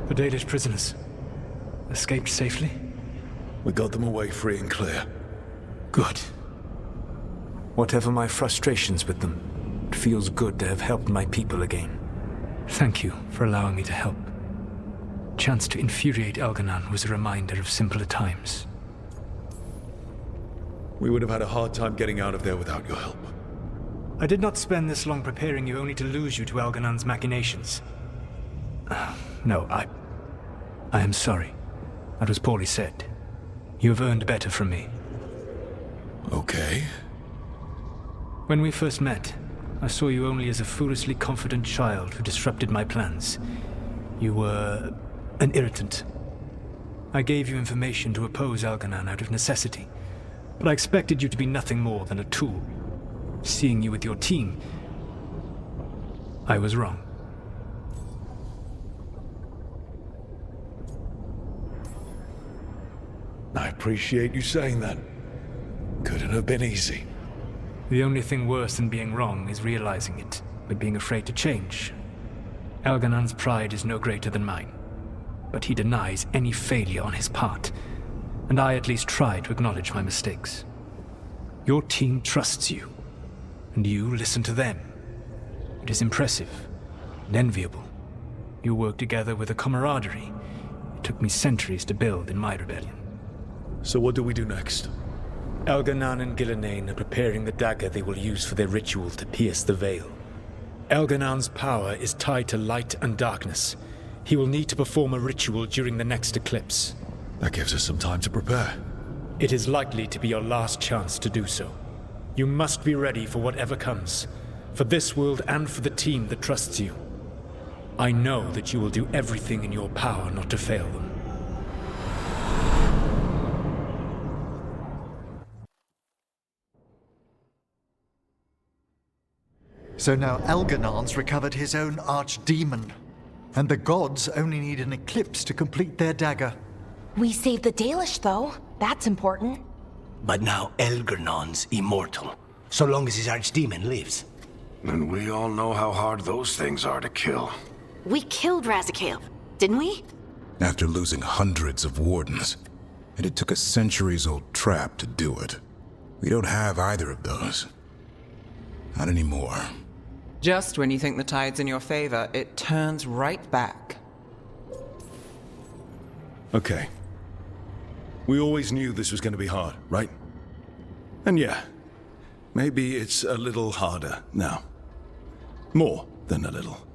The Dalish prisoners escaped safely? We got them away free and clear. Good. Whatever my frustrations with them, it feels good to have helped my people again. Thank you for allowing me to help. Chance to infuriate Elganon was a reminder of simpler times. We would have had a hard time getting out of there without your help. I did not spend this long preparing you only to lose you to Elganon's machinations. No, I am sorry. That was poorly said. You have earned better from me. Okay. When we first met, I saw you only as a foolishly confident child who disrupted my plans. You were an irritant. I gave you information to oppose Elganon out of necessity, but I expected you to be nothing more than a tool. Seeing you with your team, I was wrong. I appreciate you saying that. Couldn't have been easy. The only thing worse than being wrong is realizing it, but being afraid to change. Elganon's pride is no greater than mine, but he denies any failure on his part, and I at least try to acknowledge my mistakes. Your team trusts you, and you listen to them. It is impressive and enviable. You work together with a camaraderie it took me centuries to build in my rebellion. So what do we do next? Elganon and Gillenane are preparing the dagger they will use for their ritual to pierce the veil. Elganon's power is tied to light and darkness. He will need to perform a ritual during the next eclipse. That gives us some time to prepare. It is likely to be your last chance to do so. You must be ready for whatever comes, for this world and for the team that trusts you. I know that you will do everything in your power not to fail them. So now Elganon's recovered his own archdemon, and the gods only need an eclipse to complete their dagger. We saved the Dalish, though. That's important. But now Elganon's immortal, so long as his archdemon lives. And we all know how hard those things are to kill. We killed Razikale, didn't we? After losing hundreds of wardens, and it took a centuries-old trap to do it. We don't have either of those. Not anymore. Just when you think the tide's in your favor, it turns right back. Okay. We always knew this was going to be hard, right? And yeah, maybe it's a little harder now. More than a little.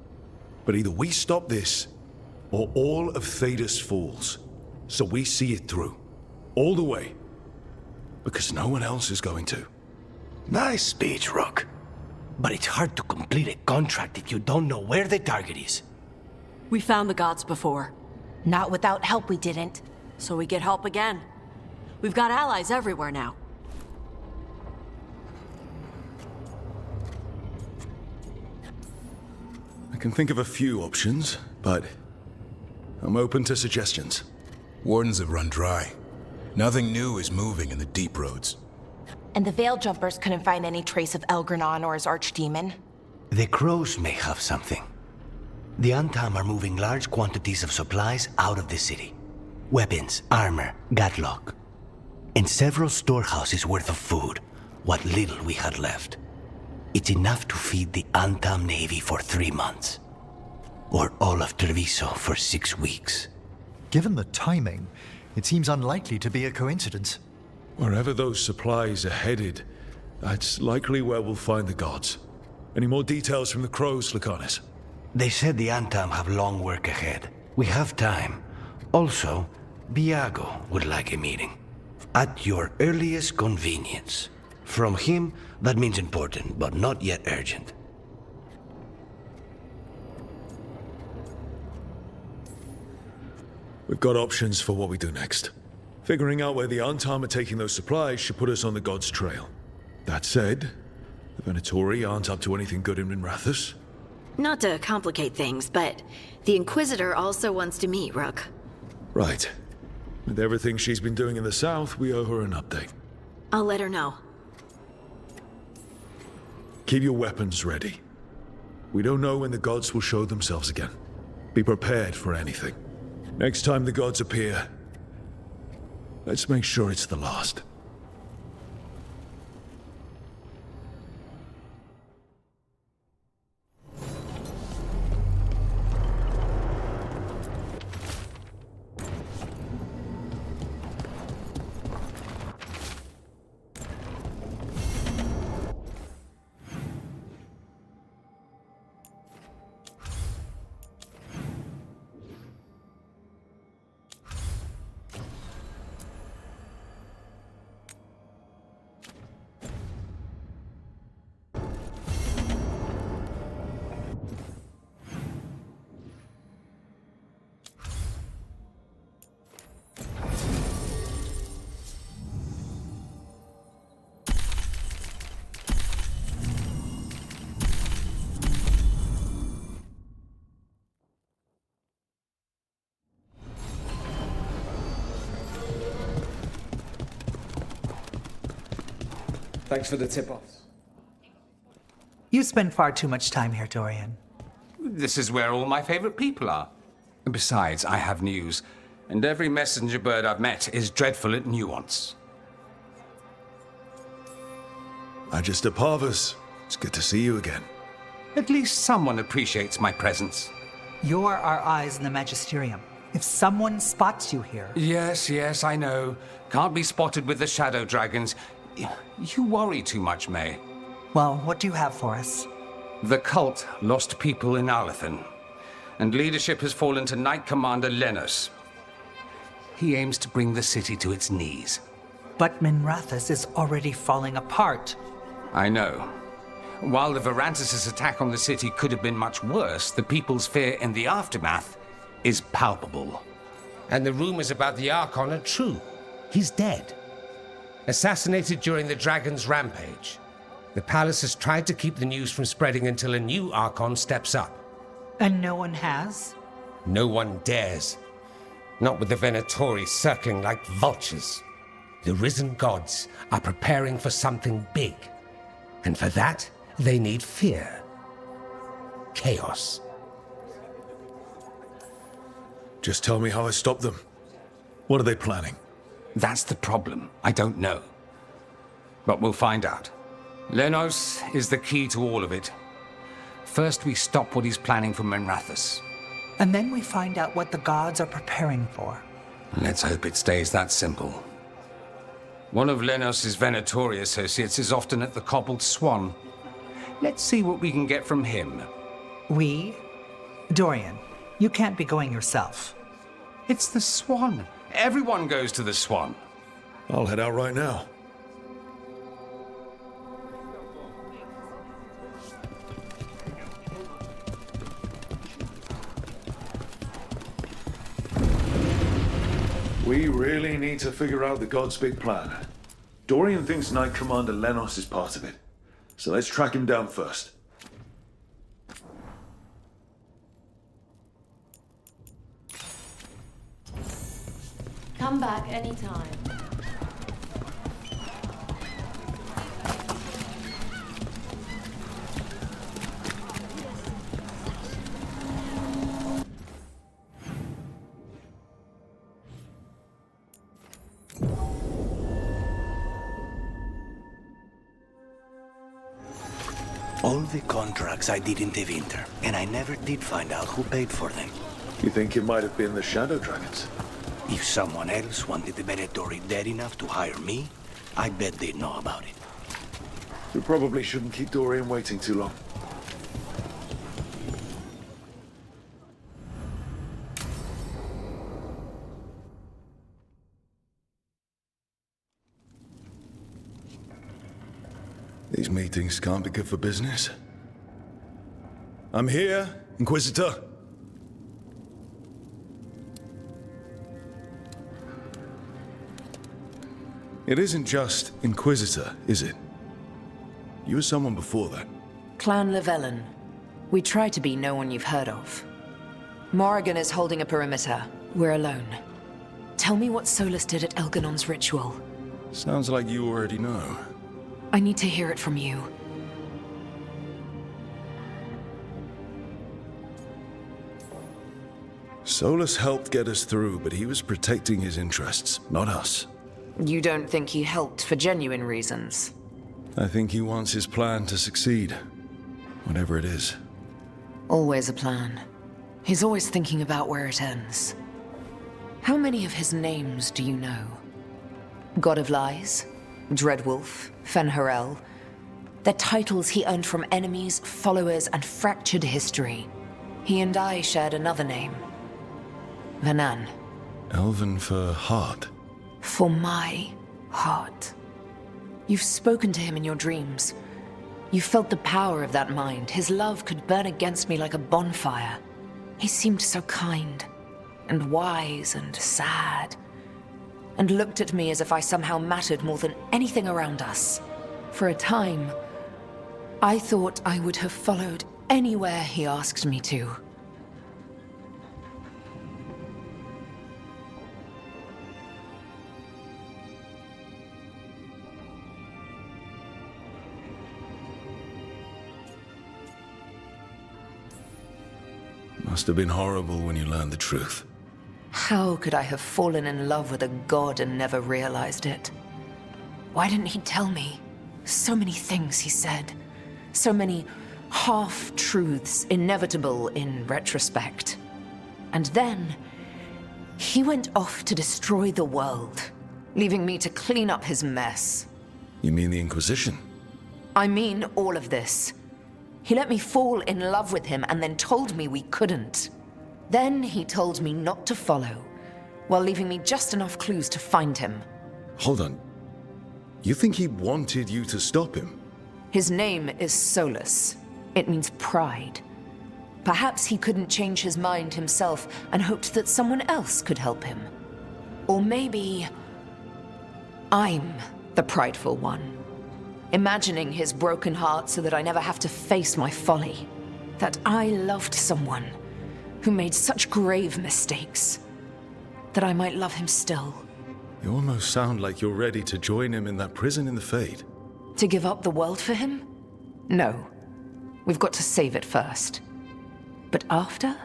But either we stop this, or all of Thedas falls. So we see it through. All the way. Because no one else is going to. Nice speech, Rook. But it's hard to complete a contract if you don't know where the target is. We found the gods before. Not without help, we didn't. So we get help again. We've got allies everywhere now. I can think of a few options, but I'm open to suggestions. Wardens have run dry. Nothing new is moving in the deep roads. And the Veil Jumpers couldn't find any trace of Elganon or his archdemon. The crows may have something. The Antam are moving large quantities of supplies out of the city. Weapons, armor, gatlock. And several storehouses worth of food, what little we had left. It's enough to feed the Antam Navy for 3 months. Or all of Treviso for 6 weeks. Given the timing, it seems unlikely to be a coincidence. Wherever those supplies are headed, that's likely where we'll find the gods. Any more details from the crows, Lucanus? They said the Antam have long work ahead. We have time. Also, Biago would like a meeting. At your earliest convenience. From him, that means important, but not yet urgent. We've got options for what we do next. Figuring out where the Antam are taking those supplies should put us on the gods' trail. That said, the Venatori aren't up to anything good in Minrathous. Not to complicate things, but the Inquisitor also wants to meet Rook. Right. With everything she's been doing in the south, we owe her an update. I'll let her know. Keep your weapons ready. We don't know when the gods will show themselves again. Be prepared for anything. Next time the gods appear, let's make sure it's the last. Thanks for the tip-offs. You spend far too much time here, Dorian. This is where all my favorite people are. Besides, I have news, and every messenger bird I've met is dreadful at nuance. Magister Parvus, it's good to see you again. At least someone appreciates my presence. You're our eyes in the Magisterium. If someone spots you here... Yes, I know. Can't be spotted with the Shadow Dragons. You worry too much, May. Well, what do you have for us? The cult lost people in Alathan, and leadership has fallen to Knight Commander Lenos. He aims to bring the city to its knees. But Minrathous is already falling apart. I know. While the Varantis' attack on the city could have been much worse, the people's fear in the aftermath is palpable. And the rumors about the Archon are true. He's dead. Assassinated during the Dragon's rampage. The palace has tried to keep the news from spreading until a new Archon steps up. And no one has? No one dares. Not with the Venatori circling like vultures. The risen gods are preparing for something big. And for that, they need fear. Chaos. Just tell me how I stop them. What are they planning? That's the problem. I don't know. But we'll find out. Lenos is the key to all of it. First, we stop what he's planning for Minrathous. And then we find out what the gods are preparing for. Let's hope it stays that simple. One of Lenos' Venatori associates is often at the Cobbled Swan. Let's see what we can get from him. We? Dorian, you can't be going yourself. It's the Swan. Everyone goes to the Swan. I'll head out right now. We really need to figure out the God's big plan. Dorian thinks Knight Commander Lenos is part of it. So let's track him down first. Come back anytime. All the contracts I did in the winter, and I never did find out who paid for them. You think it might have been the Shadow Dragons? If someone else wanted the Venatori dead enough to hire me, I bet they'd know about it. We probably shouldn't keep Dorian waiting too long. These meetings can't be good for business. I'm here, Inquisitor. It isn't just Inquisitor, is it? You were someone before that. Clan Llewellyn. We try to be no one you've heard of. Morrigan is holding a perimeter. We're alone. Tell me what Solus did at Elganon's ritual. Sounds like you already know. I need to hear it from you. Solus helped get us through, but he was protecting his interests, not us. You don't think he helped for genuine reasons? I think he wants his plan to succeed, whatever it is. Always a plan. He's always thinking about where it ends. How many of his names do you know? God of Lies, Dreadwolf, Fen'Harel. They're titles he earned from enemies, followers, and fractured history. He and I shared another name. Vanan. Elven for heart. For my heart. You've spoken to him in your dreams. You felt the power of that mind. His love could burn against me like a bonfire. He seemed so kind, and wise, and sad, and looked at me as if I somehow mattered more than anything around us. For a time, I thought I would have followed anywhere he asked me to. Must have been horrible when you learned the truth. How could I have fallen in love with a god and never realized it? Why didn't he tell me? So many things he said. So many half-truths, inevitable in retrospect. And then, he went off to destroy the world, leaving me to clean up his mess. You mean the Inquisition? I mean all of this. He let me fall in love with him and then told me we couldn't. Then he told me not to follow, while leaving me just enough clues to find him. Hold on. You think he wanted you to stop him? His name is Solus. It means pride. Perhaps he couldn't change his mind himself and hoped that someone else could help him. Or maybe I'm the prideful one. Imagining his broken heart so that I never have to face my folly. That I loved someone who made such grave mistakes. That I might love him still. You almost sound like you're ready to join him in that prison in the Fade. To give up the world for him? No. We've got to save it first. But after?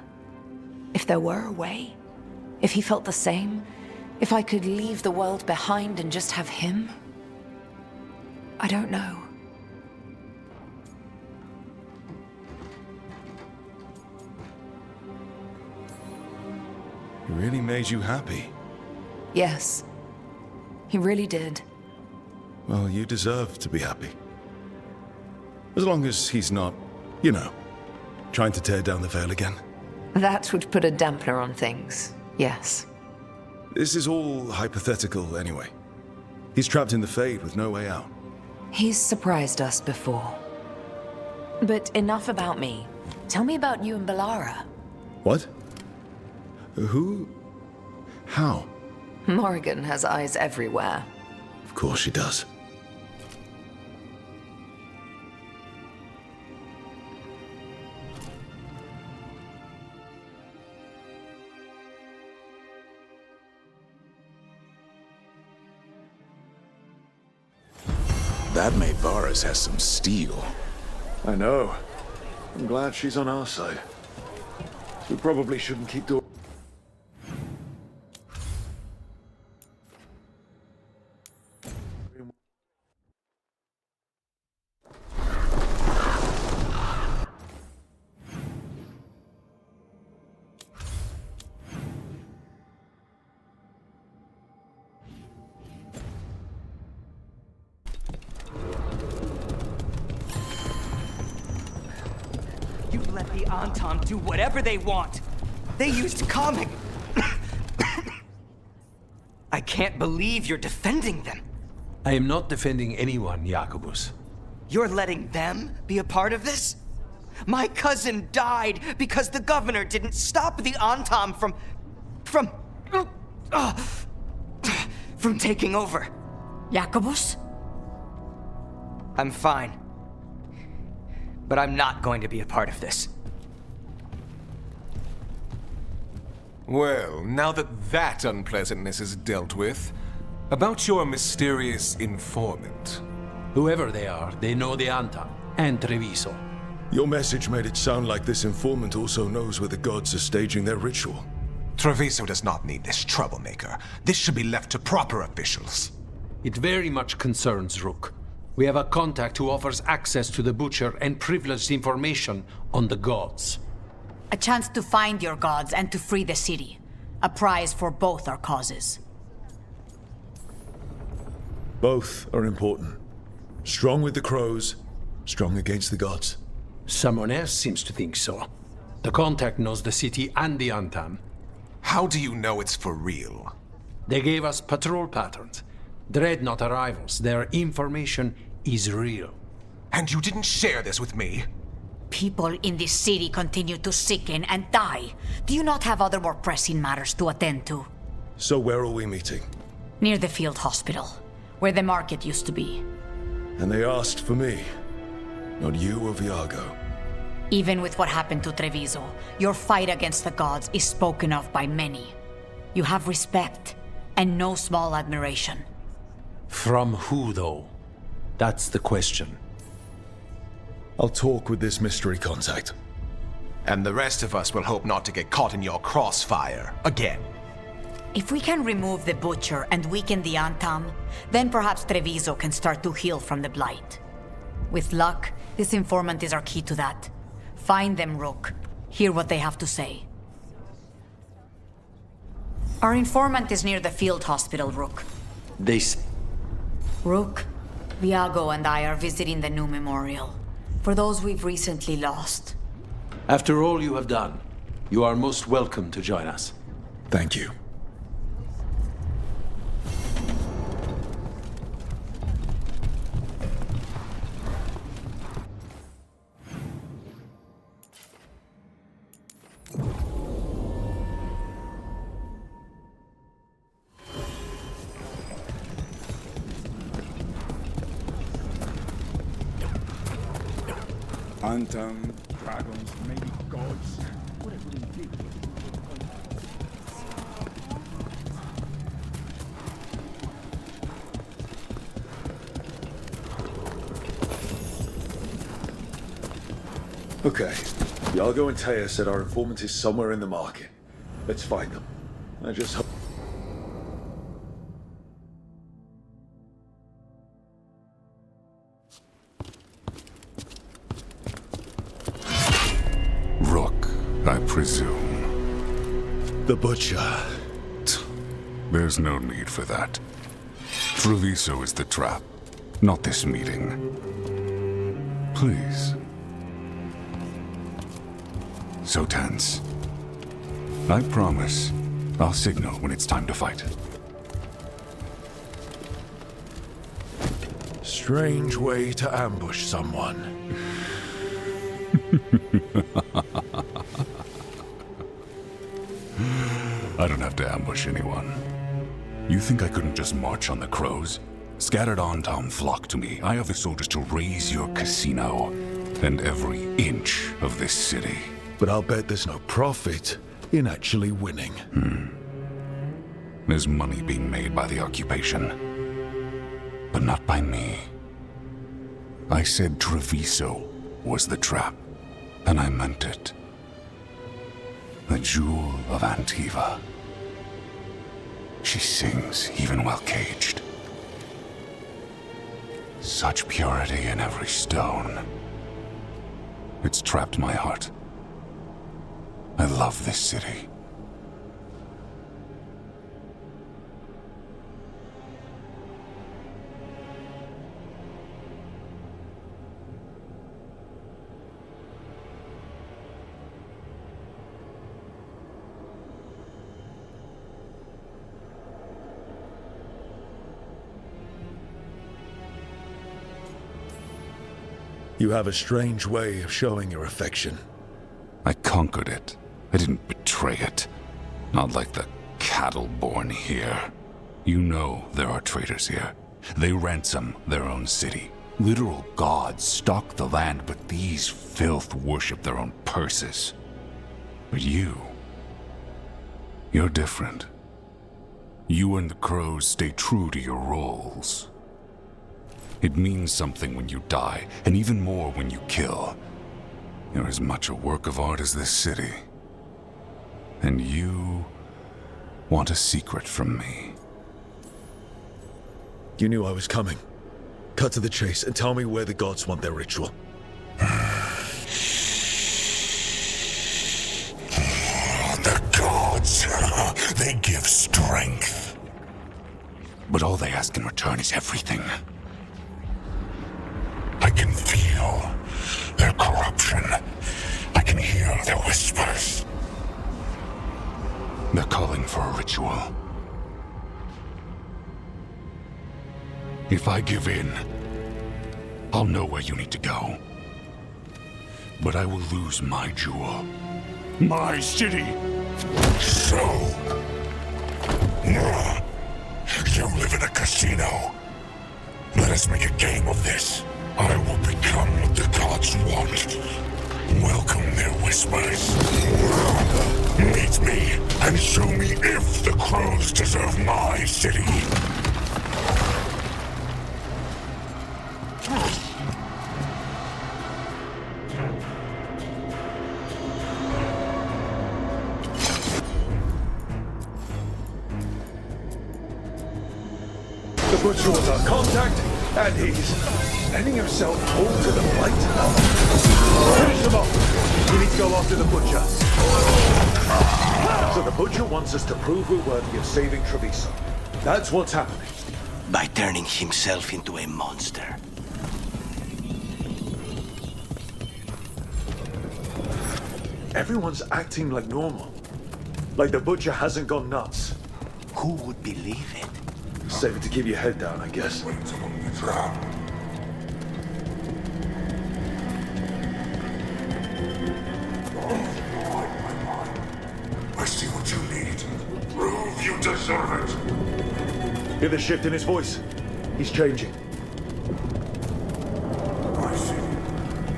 If there were a way? If he felt the same? If I could leave the world behind and just have him? I don't know. He really made you happy. Yes. He really did. Well, you deserve to be happy. As long as he's not, you know, trying to tear down the veil again. That would put a dampener on things, yes. This is all hypothetical anyway. He's trapped in the Fade with no way out. He's surprised us before. But enough about me. Tell me about you and Bellara. What? Who? How? Morrigan has eyes everywhere. Of course she does. That maid Varus has some steel. I know. I'm glad she's on our side. We probably shouldn't keep doing... You let the Anton do whatever they want. They used calming. I can't believe you're defending them. I am not defending anyone, Jacobus. You're letting them be a part of this? My cousin died because the governor didn't stop the Anton from taking over. Jacobus? I'm fine. But I'm not going to be a part of this. Well, now that unpleasantness is dealt with, about your mysterious informant. Whoever they are, they know the Anton and Treviso. Your message made it sound like this informant also knows where the gods are staging their ritual. Treviso does not need this troublemaker. This should be left to proper officials. It very much concerns Rook. We have a contact who offers access to the Butcher and privileged information on the gods. A chance to find your gods and to free the city. A prize for both our causes. Both are important. Strong with the crows, strong against the gods. Someone else seems to think so. The contact knows the city and the Antam. How do you know it's for real? They gave us patrol patterns. Dreadnought arrivals. Their information is real. And you didn't share this with me? People in this city continue to sicken and die. Do you not have other more pressing matters to attend to? So where are we meeting? Near the field hospital, where the market used to be. And they asked for me, not you or Veilguard. Even with what happened to Treviso, your fight against the gods is spoken of by many. You have respect, and no small admiration. From who, though? That's the question. I'll talk with this mystery contact. And the rest of us will hope not to get caught in your crossfire again. If we can remove the Butcher and weaken the Antam, then perhaps Treviso can start to heal from the Blight. With luck, this informant is our key to that. Find them, Rook. Hear what they have to say. Our informant is near the field hospital, Rook. Rook, Viago and I are visiting the new memorial. For those we've recently lost. After all you have done, you are most welcome to join us. Thank you. Antam, dragons, maybe gods. Whatever we did. Okay. Viago and Taya said our informant is somewhere in the market. Let's find them. I just hope... Rook, I presume. The Butcher. There's no need for that. Treviso is the trap, not this meeting. Please. So tense. I promise, I'll signal when it's time to fight. Strange way to ambush someone. I don't have to ambush anyone. You think I couldn't just march on the crows? Scattered Antam flock to me. I have the soldiers to raise your casino and every inch of this city. But I'll bet there's no profit in actually winning. There's money being made by the occupation, but not by me. I said Treviso was the trap, and I meant it. The jewel of Antiva. She sings even while caged. Such purity in every stone. It's trapped my heart. I love this city. You have a strange way of showing your affection. I conquered it. I didn't betray it. Not like the cattle born here. You know there are traitors here. They ransom their own city. Literal gods stalk the land, but these filth worship their own purses. But you're different. You and the crows stay true to your roles. It means something when you die, and even more when you kill. You're as much a work of art as this city. And you want a secret from me. You knew I was coming. Cut to the chase and tell me where the gods want their ritual. The gods, they give strength. But all they ask in return is everything. I can feel their corruption. I can hear their whispers. They're calling for a ritual. If I give in, I'll know where you need to go. But I will lose my jewel. My city! So... you live in a casino. Let us make a game of this. I will become what the gods want. Welcome their whispers. Meet me and show me if the crows deserve my city. The butcher was our contact, and he's letting himself hold to the light. Finish them off. We need to go after the butcher. So the butcher wants us to prove we're worthy of saving Treviso. That's what's happening. By turning himself into a monster. Everyone's acting like normal. Like the butcher hasn't gone nuts. Who would believe it? Save it to keep your head down, I guess. Wait among the trap. I see what you need. Prove you deserve it. Hear the shift in his voice? He's changing. I see.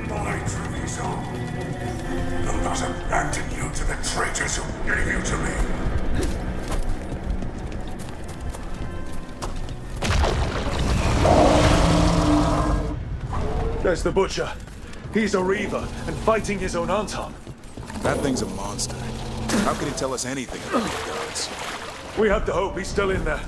My Treviso. Will not abandon you to the traitors who gave you to me. There's the butcher. He's a reaver and fighting his own Anton. That thing's a monster. How can he tell us anything about the gods? We have to hope he's still in there.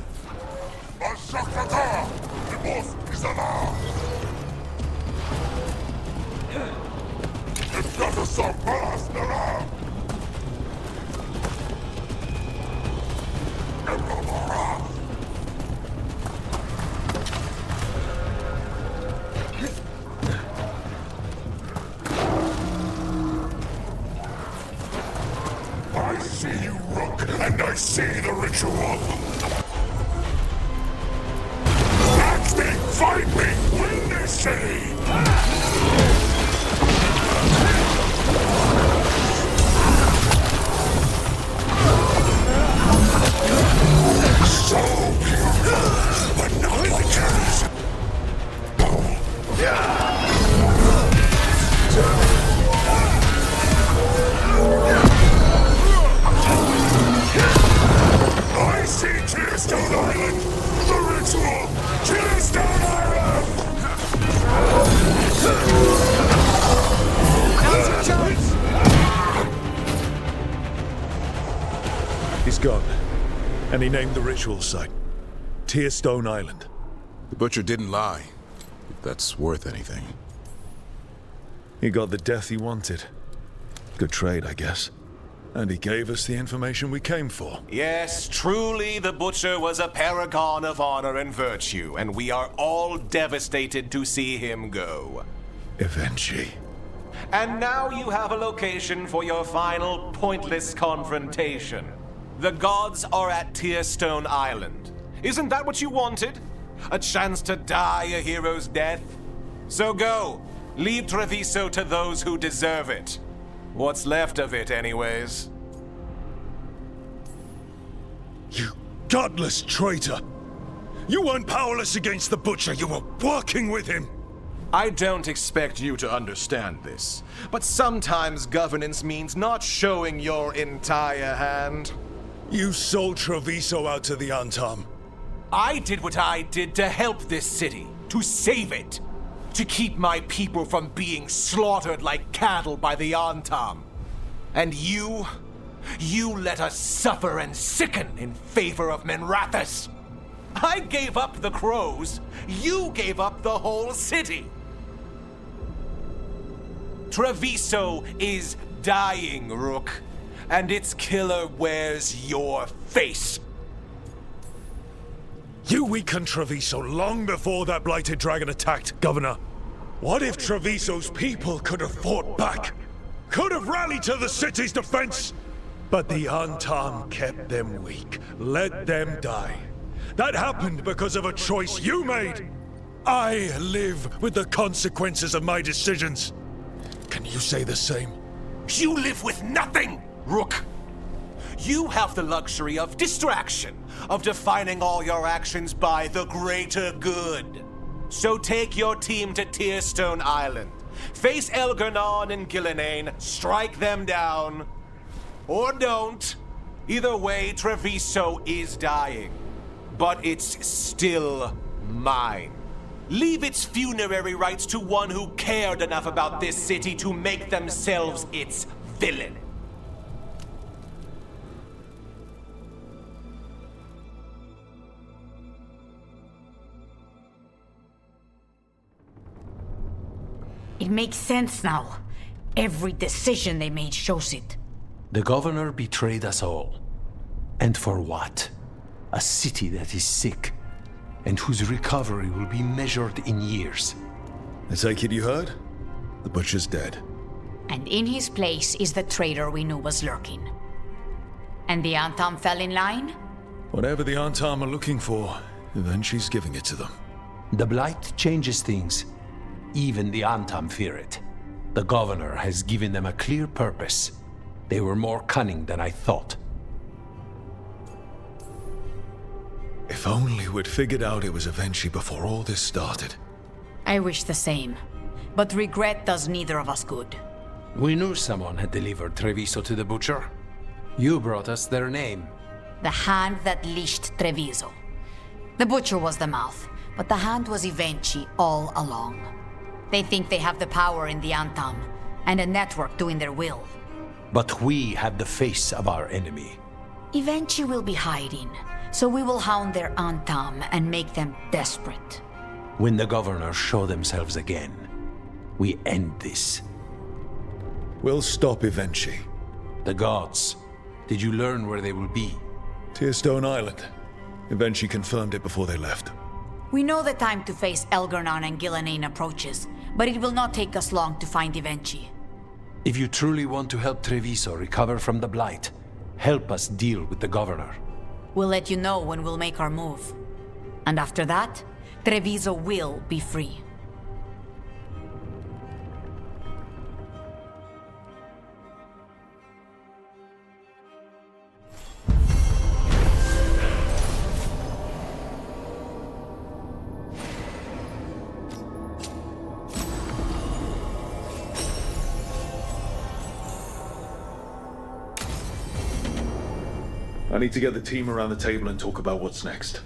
I see you, Rook, and I see the ritual. Ask me, fight me, win this city! So beautiful, but not like hers. I see Tearstone Island! The ritual! Tearstone Island! Now's your chance! He's gone. And he named the ritual site. Tearstone Island. The butcher didn't lie, if that's worth anything. He got the death he wanted. Good trade, I guess. And he gave us the information we came for. Yes, truly the Butcher was a paragon of honor and virtue, and we are all devastated to see him go. Eventually. And now you have a location for your final pointless confrontation. The gods are at Tearstone Island. Isn't that what you wanted? A chance to die a hero's death? So go. Leave Treviso to those who deserve it. What's left of it, anyways. You godless traitor! You weren't powerless against the Butcher, you were working with him! I don't expect you to understand this, but sometimes governance means not showing your entire hand. You sold Treviso out to the Antam. I did what I did to help this city, to save it. To keep my people from being slaughtered like cattle by the Antam. And you? You let us suffer and sicken in favor of Minrathous. I gave up the crows. You gave up the whole city. Treviso is dying, Rook, and its killer wears your face. You weakened Treviso long before that blighted dragon attacked, Governor. What if Treviso's people could have fought back? Could have rallied to the city's defense? But the Antam kept them weak, let them die. That happened because of a choice you made. I live with the consequences of my decisions. Can you say the same? You live with nothing, Rook. You have the luxury of distraction, of defining all your actions by the greater good. So take your team to Tearstone Island. Face Elgernon and Gillenane, strike them down. Or don't. Either way, Treviso is dying. But it's still mine. Leave its funerary rites to one who cared enough about this city to make themselves its villain. It makes sense now. Every decision they made shows it. The governor betrayed us all. And for what? A city that is sick, and whose recovery will be measured in years. I take it you heard? The butcher's dead. And in his place is the traitor we knew was lurking. And the Antam fell in line? Whatever the Antam are looking for, Eventu's giving it to them. The Blight changes things. Even the Antam fear it. The governor has given them a clear purpose. They were more cunning than I thought. If only we'd figured out it was Evenchi before all this started. I wish the same. But regret does neither of us good. We knew someone had delivered Treviso to the butcher. You brought us their name. The hand that leashed Treviso. The butcher was the mouth, but the hand was Evenchi all along. They think they have the power in the Antam, and a network doing their will. But we have the face of our enemy. Evenchi will be hiding, so we will hound their Antam and make them desperate. When the governors show themselves again, we end this. We'll stop Evenchi. The gods. Did you learn where they will be? Tearstone Island. Evenchi confirmed it before they left. We know the time to face Elgernon and Gillenane approaches, but it will not take us long to find Evenchi. If you truly want to help Treviso recover from the Blight, help us deal with the governor. We'll let you know when we'll make our move. And after that, Treviso will be free. I need to get the team around the table and talk about what's next.